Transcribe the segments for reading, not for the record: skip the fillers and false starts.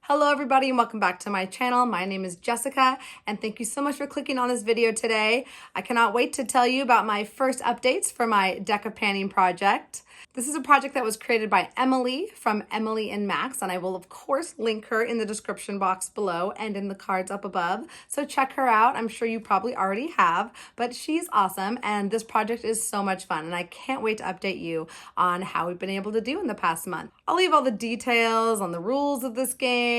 Hello everybody and welcome back to my channel. My name is Jessica and thank you so much for clicking on this video today. I cannot wait to tell you about my first updates for my deck of panning project. This is a project that was created by Emily from Emily and Max, and I will of course link her in the description box below and in the cards up above. So check her out. I'm sure you probably already have, but she's awesome and this project is so much fun and I can't wait to update you on how we've been able to do in the past month. I'll leave all the details on the rules of this game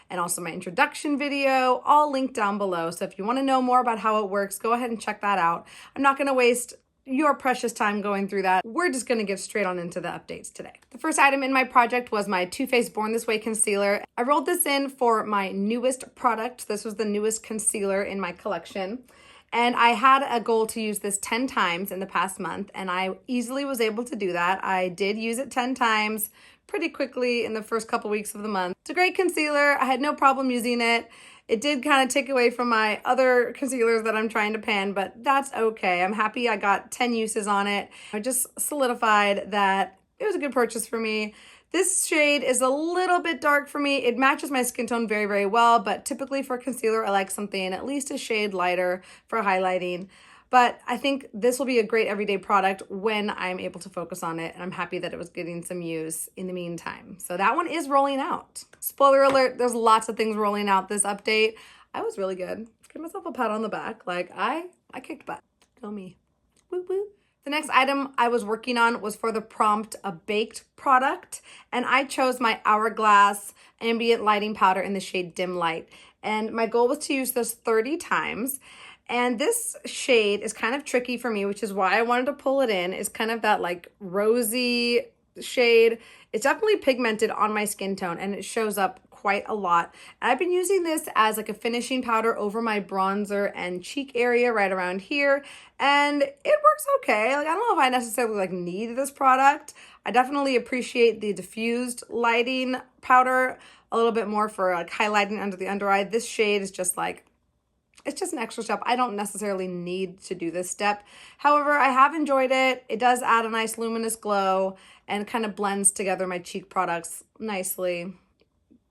and also my introduction video all linked down below. So if you want to know more about how it works, go ahead and check that out. I'm not going to waste your precious time going through that. We're just going to get straight on into the updates today. The first item in my project was my Too Faced Born This Way concealer. I rolled this in for my newest product. This was the newest concealer in my collection. And I had a goal to use this 10 times in the past month, and I easily was able to do that. I did use it 10 times pretty quickly in the first couple weeks of the month. It's a great concealer. I had no problem using it. It did kind of take away from my other concealers that I'm trying to pan, but that's okay. I'm happy I got 10 uses on it. I just solidified that it was a good purchase for me. This shade is a little bit dark for me. It matches my skin tone very, very well, but typically for concealer, I like something at least a shade lighter for highlighting. But I think this will be a great everyday product when I'm able to focus on it, and I'm happy that it was getting some use in the meantime. So that one is rolling out. Spoiler alert, there's lots of things rolling out this update. I was really good. Give myself a pat on the back. Like, I kicked butt. Go me. Woo woo. The next item I was working on was for the prompt, a baked product, and I chose my Hourglass Ambient Lighting Powder in the shade Dim Light. And my goal was to use this 30 times. And this shade is kind of tricky for me, which is why I wanted to pull it in. It's kind of that like rosy shade. It's definitely pigmented on my skin tone and it shows up quite a lot. And I've been using this as like a finishing powder over my bronzer and cheek area right around here. And it works okay. Like, I don't know if I necessarily like need this product. I definitely appreciate the diffused lighting powder a little bit more for like highlighting under the under eye. This shade is just like, it's just an extra step. I don't necessarily need to do this step. However, I have enjoyed it. It does add a nice luminous glow and kind of blends together my cheek products nicely.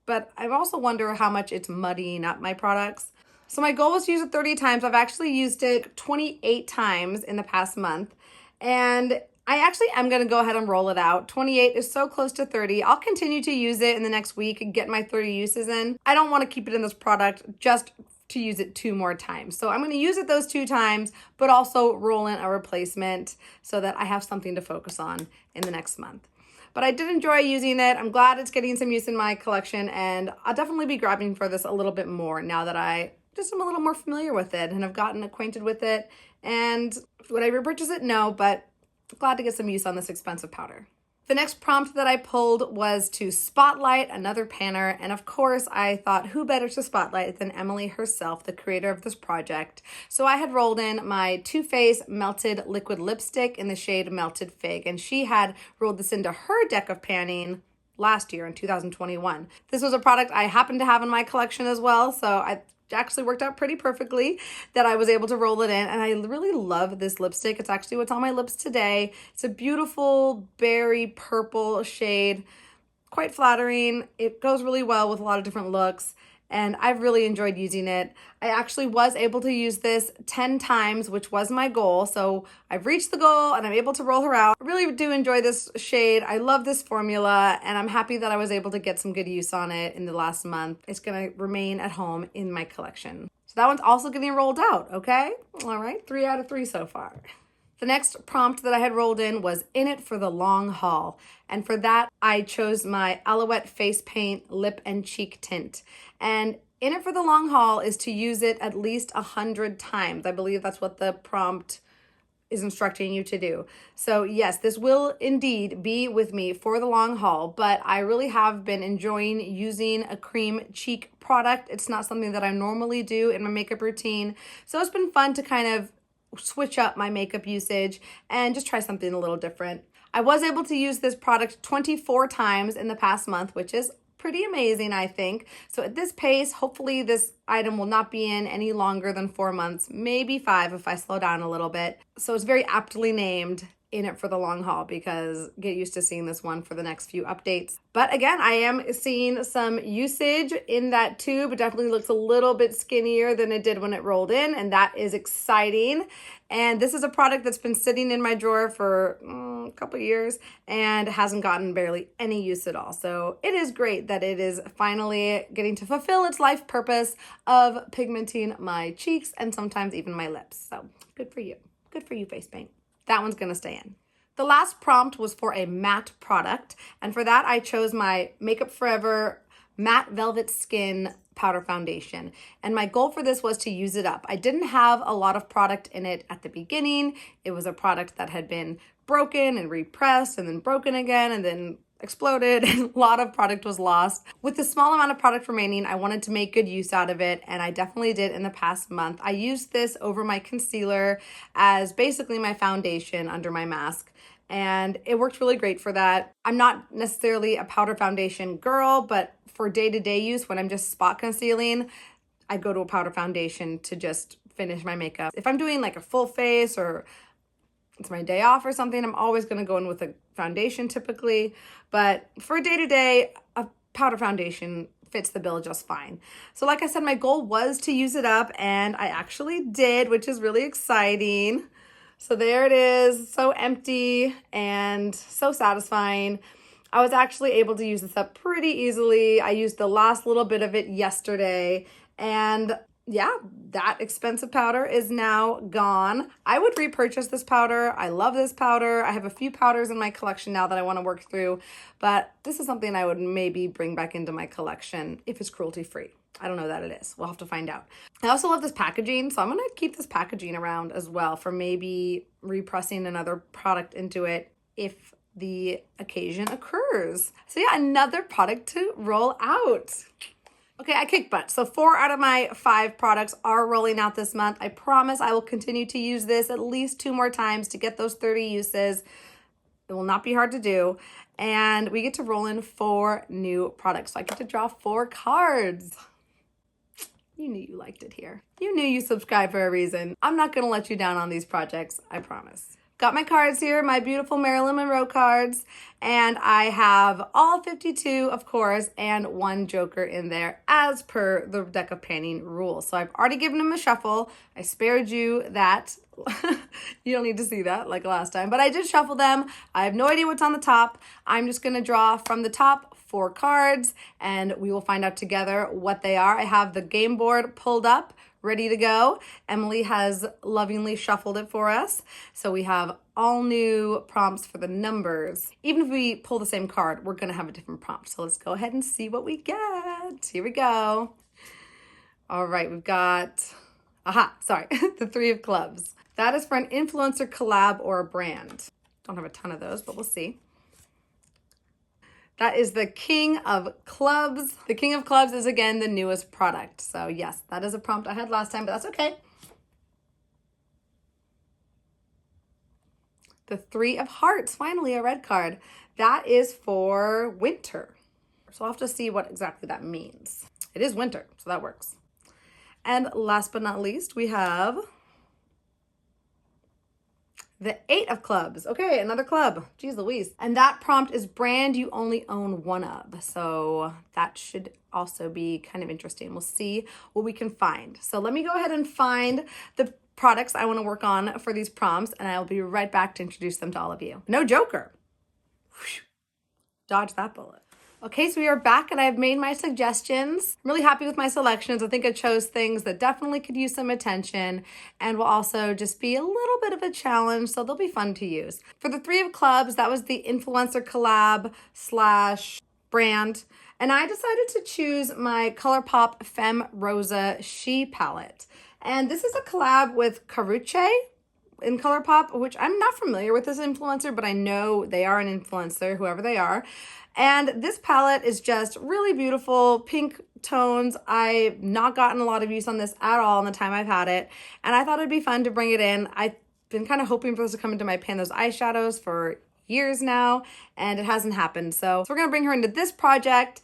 But I also wonder how much it's muddying up my products. So my goal was to use it 30 times. I've actually used it 28 times in the past month. And I actually am going to go ahead and roll it out. 28 is so close to 30. I'll continue to use it in the next week and get my 30 uses in. I don't want to keep it in this product just to use it 2 more times. So I'm going to use it those 2 times, but also roll in a replacement so that I have something to focus on in the next month. But I did enjoy using it. I'm glad it's getting some use in my collection, and I'll definitely be grabbing for this a little bit more now that I just am a little more familiar with it and have gotten acquainted with it. And would I repurchase it? No, but glad to get some use on this expensive powder. The next prompt that I pulled was to spotlight another panner, and of course I thought who better to spotlight than Emily herself, the creator of this project. So I had rolled in my Too Faced Melted Liquid Lipstick in the shade Melted Fig, and she had rolled this into her deck of panning last year in 2021. This was a product I happened to have in my collection as well, so it actually worked out pretty perfectly that I was able to roll it in, and I really love this lipstick. It's actually what's on my lips today. It's a beautiful berry purple shade, quite flattering. It goes really well with a lot of different looks, and I've really enjoyed using it. I actually was able to use this 10 times, which was my goal. So I've reached the goal and I'm able to roll her out. I really do enjoy this shade. I love this formula and I'm happy that I was able to get some good use on it in the last month. It's gonna remain at home in my collection. So that one's also getting rolled out, okay? All right, 3 out of 3 so far. The next prompt that I had rolled in was in it for the long haul. And for that, I chose my Alouette Face Paint Lip and Cheek Tint. And in it for the long haul is to use it at least 100 times. I believe that's what the prompt is instructing you to do. So yes, this will indeed be with me for the long haul, but I really have been enjoying using a cream cheek product. It's not something that I normally do in my makeup routine. So it's been fun to kind of switch up my makeup usage and just try something a little different. I was able to use this product 24 times in the past month, which is pretty amazing, I think. So at this pace, hopefully this item will not be in any longer than 4 months, maybe 5 if I slow down a little bit. So it's very aptly named in it for the long haul because get used to seeing this one for the next few updates. But again, I am seeing some usage in that tube. It definitely looks a little bit skinnier than it did when it rolled in, and that is exciting. And this is a product that's been sitting in my drawer for a couple years and hasn't gotten barely any use at all. So it is great that it is finally getting to fulfill its life purpose of pigmenting my cheeks and sometimes even my lips. So good for you. Good for you, face paint. That one's gonna stay in. The last prompt was for a matte product, and for that I chose my Makeup Forever Matte Velvet Skin Powder Foundation. And my goal for this was to use it up. I didn't have a lot of product in it at the beginning. It was a product that had been broken and repressed and then broken again and then exploded, and a lot of product was lost. With the small amount of product remaining, I wanted to make good use out of it, and I definitely did in the past month. I used this over my concealer as basically my foundation under my mask, and it worked really great for that. I'm not necessarily a powder foundation girl, but for day-to-day use, when I'm just spot concealing, I go to a powder foundation to just finish my makeup. If I'm doing like a full face or it's my day off or something, I'm always going to go in with a foundation typically. But for day-to-day, a powder foundation fits the bill just fine. So like I said, my goal was to use it up, and I actually did, which is really exciting. So there it is, so empty and so satisfying. I was actually able to use this up pretty easily. I used the last little bit of it yesterday, and yeah, that expensive powder is now gone. I would repurchase this powder. I love this powder. I have a few powders in my collection now that I want to work through, but this is something I would maybe bring back into my collection if it's cruelty-free. I don't know that it is. We'll have to find out. I also love this packaging, so I'm going to keep this packaging around as well for maybe repressing another product into it if the occasion occurs. So yeah, another product to roll out. Okay, I kicked butt. So 4 out of my 5 products are rolling out this month. I promise I will continue to use this at least 2 more times to get those 30 uses. It will not be hard to do. And we get to roll in 4 new products. So I get to draw 4 cards. You knew you liked it here. You knew you subscribed for a reason. I'm not gonna let you down on these projects, I promise. Got my cards here, my beautiful Marilyn Monroe cards, and I have all 52, of course, and 1 joker in there as per the deck of panning rule. So I've already given them a shuffle. I spared you that. You don't need to see that like last time, but I did shuffle them. I have no idea what's on the top. I'm just gonna draw from the top 4 cards, and we will find out together what they are. I have the game board pulled up, ready to go. Emily has lovingly shuffled it for us. So we have all new prompts for the numbers. Even if we pull the same card, we're gonna have a different prompt. So let's go ahead and see what we get. Here we go. All right, we've got, the 3 of clubs. That is for an influencer collab or a brand. Don't have a ton of those, but we'll see. That is the King of Clubs. The King of Clubs is, again, the newest product. So yes, that is a prompt I had last time, but that's okay. The 3 of Hearts, finally a red card. That is for winter. So I'll have to see what exactly that means. It is winter, so that works. And last but not least, we have the 8 of clubs. Okay, another club. Jeez Louise. And that prompt is brand you only own 1 of. So that should also be kind of interesting. We'll see what we can find. So let me go ahead and find the products I want to work on for these prompts, and I'll be right back to introduce them to all of you. No joker. Whew. Dodge that bullet. Okay, so we are back and I've made my suggestions. I'm really happy with my selections. I think I chose things that definitely could use some attention and will also just be a little bit of a challenge, so they'll be fun to use. For the 3 of clubs, that was the influencer collab / brand. And I decided to choose my Colourpop Femme Rosa She palette. And this is a collab with Karruche in Colourpop, which I'm not familiar with this influencer, but I know they are an influencer, whoever they are. And this palette is just really beautiful, pink tones. I've not gotten a lot of use on this at all in the time I've had it. And I thought it'd be fun to bring it in. I've been kind of hoping for this to come into my pan those eyeshadows for years now, and it hasn't happened. So we're gonna bring her into this project.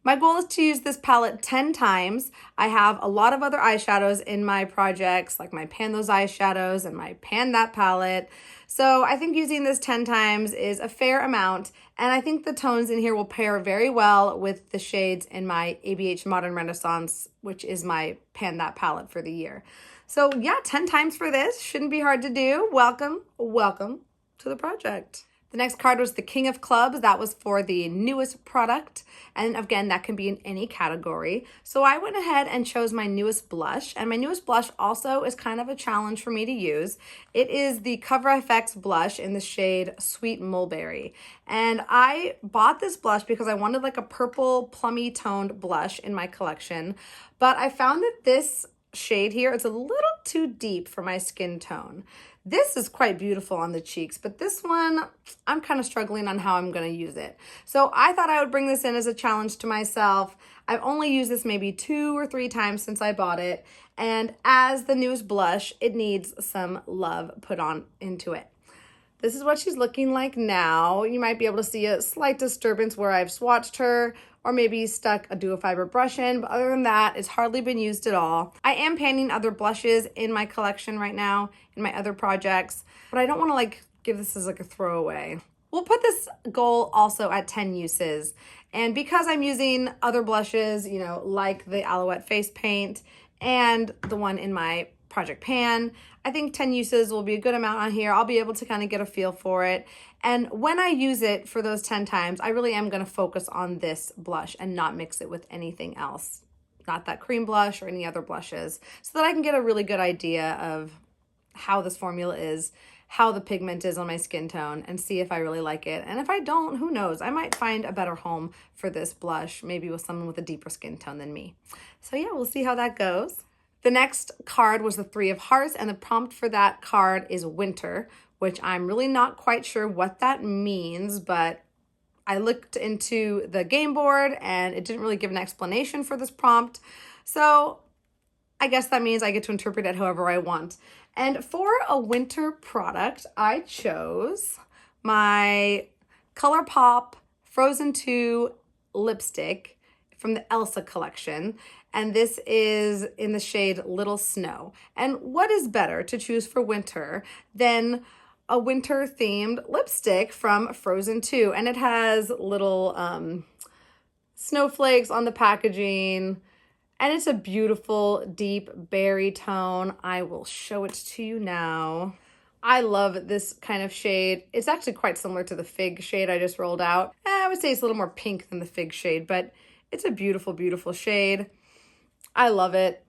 My goal is to use this palette 10 times. I have a lot of other eyeshadows in my projects, like my Pan Those Eyeshadows and my Pan That palette. So I think using this 10 times is a fair amount, and I think the tones in here will pair very well with the shades in my ABH Modern Renaissance, which is my Pan That palette for the year. So yeah, 10 times for this. Shouldn't be hard to do. Welcome, welcome to the project. The next card was the King of Clubs. That was for the newest product. And again, that can be in any category. So I went ahead and chose my newest blush. And my newest blush also is kind of a challenge for me to use. It is the Cover FX blush in the shade Sweet Mulberry. And I bought this blush because I wanted like a purple plummy toned blush in my collection. But I found that this shade here, it's a little too deep for my skin tone. This is quite beautiful on the cheeks, but this one, I'm kind of struggling on how I'm going to use it. So I thought I would bring this in as a challenge to myself. I've only used this maybe 2 or 3 times since I bought it. And as the newest blush, it needs some love put on into it. This is what she's looking like now. You might be able to see a slight disturbance where I've swatched her or maybe stuck a duo fiber brush in, but other than that, it's hardly been used at all. I am panning other blushes in my collection right now, in my other projects, but I don't want to like give this as like a throwaway. We'll put this goal also at 10 uses. And because I'm using other blushes, you know, like the Alouette face paint and the one in my Project Pan, I think 10 uses will be a good amount on here. I'll be able to kind of get a feel for it. And when I use it for those 10 times, I really am going to focus on this blush and not mix it with anything else. Not that cream blush or any other blushes, so that I can get a really good idea of how this formula is, how the pigment is on my skin tone, and see if I really like it. And if I don't, who knows? I might find a better home for this blush, maybe with someone with a deeper skin tone than me. So yeah, we'll see how that goes. The next card was the 3 of Hearts, and the prompt for that card is winter, which I'm really not quite sure what that means, but I looked into the game board and it didn't really give an explanation for this prompt. So I guess that means I get to interpret it however I want. And for a winter product, I chose my Colourpop Frozen II lipstick from the Elsa collection. And this is in the shade Little Snow. And what is better to choose for winter than a winter themed lipstick from Frozen II? And it has little snowflakes on the packaging. And it's a beautiful deep berry tone. I will show it to you now. I love this kind of shade. It's actually quite similar to the Fig shade I just rolled out. I would say it's a little more pink than the Fig shade, but it's a beautiful, beautiful shade. I love it.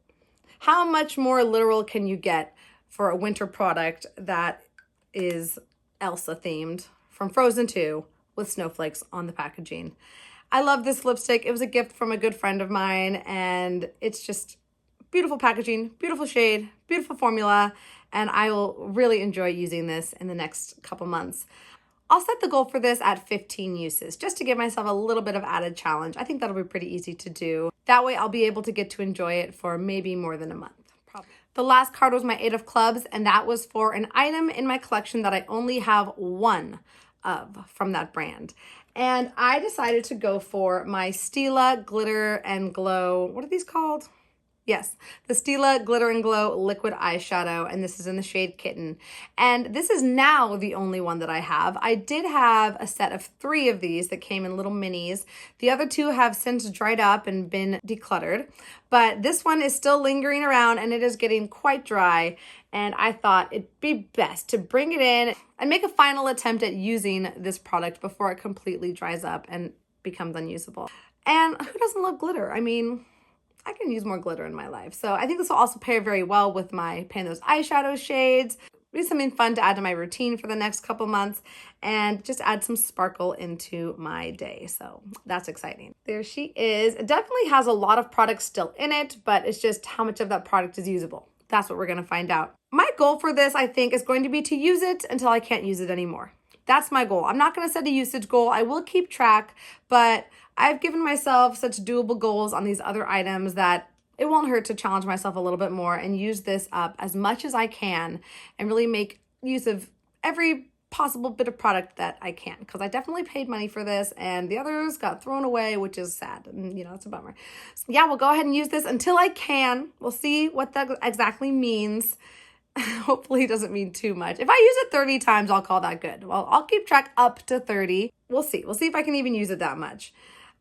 How much more literal can you get for a winter product that is Elsa themed from Frozen 2 with snowflakes on the packaging? I love this lipstick. It was a gift from a good friend of mine, and it's just beautiful packaging, beautiful shade, beautiful formula, and I will really enjoy using this in the next couple months. I'll set the goal for this at 15 uses just to give myself a little bit of added challenge. I think that'll be pretty easy to do. That way I'll be able to get to enjoy it for maybe more than a month. Probably. The last card was my 8 of Clubs, and that was for an item in my collection that I only have one of from that brand. And I decided to go for my Stila Glitter and Glow. What are these called? Yes, the Stila Glitter and Glow liquid eyeshadow, and this is in the shade Kitten. And this is now the only one that I have. I did have a set of 3 of these that came in little minis. The other 2 have since dried up and been decluttered, but this one is still lingering around and it is getting quite dry. And I thought it'd be best to bring it in and make a final attempt at using this product before it completely dries up and becomes unusable. And who doesn't love glitter? I mean, I can use more glitter in my life. So I think this will also pair very well with my Pan Those eyeshadow shades. It'll be something fun to add to my routine for the next couple months and just add some sparkle into my day. So that's exciting. There she is. It definitely has a lot of product still in it, but it's just how much of that product is usable. That's what we're going to find out. My goal for this, I think, is going to be to use it until I can't use it anymore. That's my goal. I'm not going to set a usage goal. I will keep track, but I've given myself such doable goals on these other items that it won't hurt to challenge myself a little bit more and use this up as much as I can and really make use of every possible bit of product that I can, because I definitely paid money for this and the others got thrown away, which is sad. And, you know, it's a bummer. So yeah, we'll go ahead and use this until I can. We'll see what that exactly means. Hopefully it doesn't mean too much. If I use it 30 times, I'll call that good. Well, I'll keep track up to 30. We'll see. We'll see if I can even use it that much.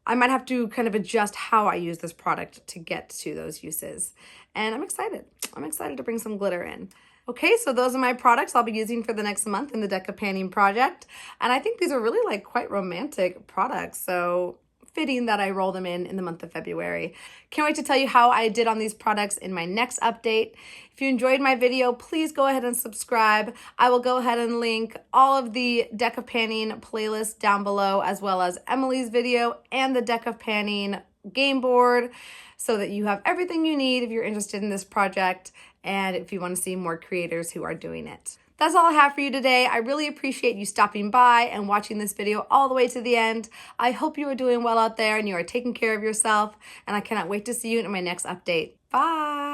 I might have to kind of adjust how I use this product to get to those uses. And I'm excited. I'm excited to bring some glitter in. Okay, so those are my products I'll be using for the next month in the Deca Panning project. And I think these are really like quite romantic products. So fitting that I roll them in the month of February. Can't wait to tell you how I did on these products in my next update. If you enjoyed my video, please go ahead and subscribe. I will go ahead and link all of the Deca Panning playlists down below, as well as Emily's video and the Deca Panning game board, so that you have everything you need if you're interested in this project and if you want to see more creators who are doing it. That's all I have for you today. I really appreciate you stopping by and watching this video all the way to the end. I hope you are doing well out there and you are taking care of yourself, and I cannot wait to see you in my next update. Bye.